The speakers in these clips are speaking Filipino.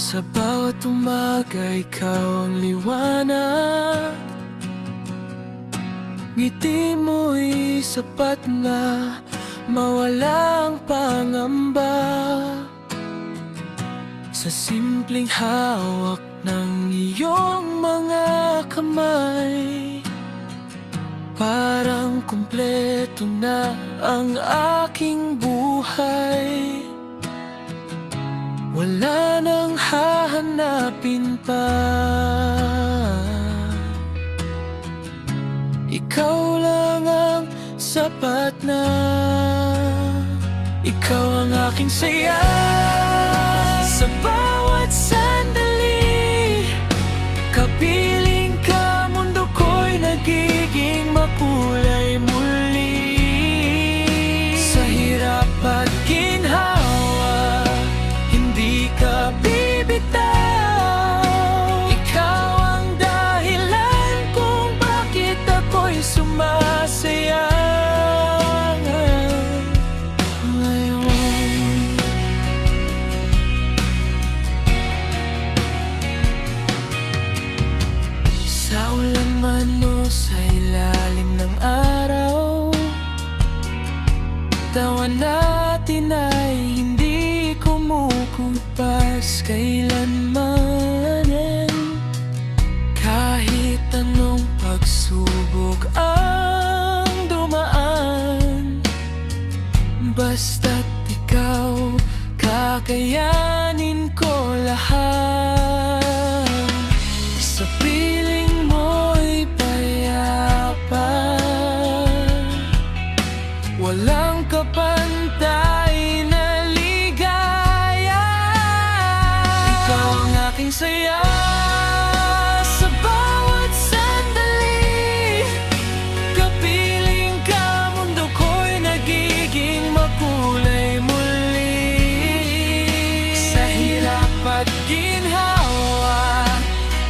Sa bawat umaga ikaw ang liwanag. Ngiti mo'y sapat na mawala ang pangamba. Sa simpleng hawak ng iyong mga kamay, parang kumpleto na ang aking buhay. Wala nang hahanapin pa. Ikaw lang ang sapat na. Ikaw ang aking saya. Sa bawat sandali, kapiling ka, mundo ko'y nagiging makulay muli. Sa hirap at ginhawa, hindi ka bibitaw. Ikaw ang dahilan kung bakit ako'y sumasaya ngayon. Sa ulan man o sa ilalim ng araw, tawa natin ay hindi kumukupas kailanman. Kahit anong pagsubok ang dumaan, basta't ikaw, kakayanin ko lahat. Sa piling mo'y payapa, walang kapantay na ligaya. Ikaw ang aking saya. Sa bawat sandali, kapiling ka, mundo ko'y nagiging makulay muli. Sa hirap at ginhawa,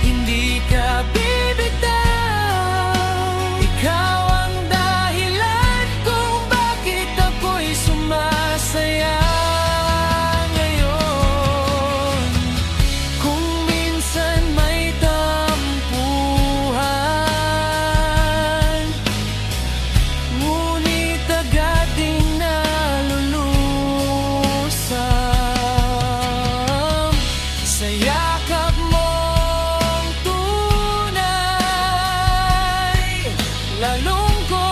hindi ka bibitaw. Ikaw ang dahilan kung bakit ako'y sumasaya ngayon. Kung minsan may tampuhan, ngunit agad ding nalulusam sa yakap mong tunay. Lalong ko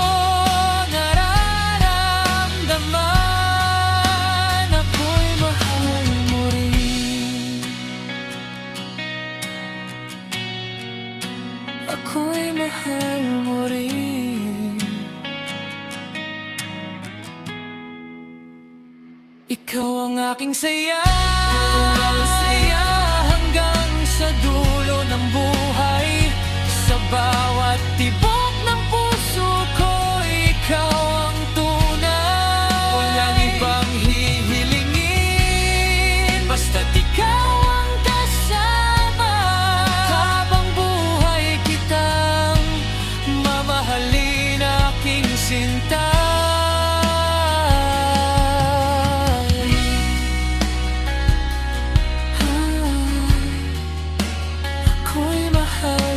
nararamdaman, ako'y mahal mo rin. Ako'y mahal mo rin. Ikaw ang aking saya. Saya hanggang sa dulo ng buhay. Sa bawat tibok ng puso ko, ikaw ang tunay. Walang ibang hihilingin, basta't ikaw ang kasama. Habang buhay kitang mamahalin, aking sinta. Ako'y mahal